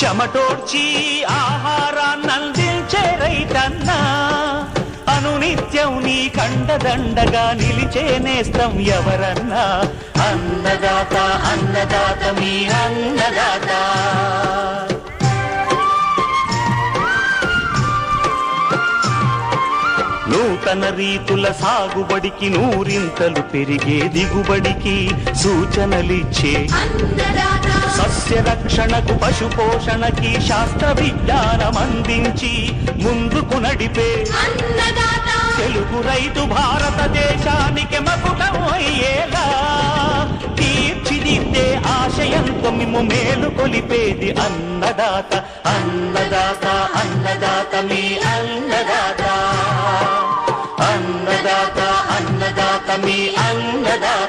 చెమటోడ్చి ఆహారాన్నందించే రైతన్నా, అనునిత్యం నీ కండదండగా నిలిచే నేస్తం ఎవరన్నా. అన్నదాత అన్నదాత మీ అన్నదాత. నూతన రీతుల సాగుబడికి, నూరింతలు పెరిగే దిగుబడికి సూచనలిచ్చే సస్య రక్షణకు, పశు పోషణకి శాస్త్ర విజ్ఞానం అందించి ముందుకు నడిపే తెలుగు రైతు భారతదేశానికి మకుటం అయ్యేలా తీర్చిదిద్దే ఆశయంతో మిమ్ము మేలు కొలిపేది అన్నదాత. అన్నదాత అన్నదాత మీ అన్నదాత. అన్నదాత అన్నదాత మీ అన్నదాత.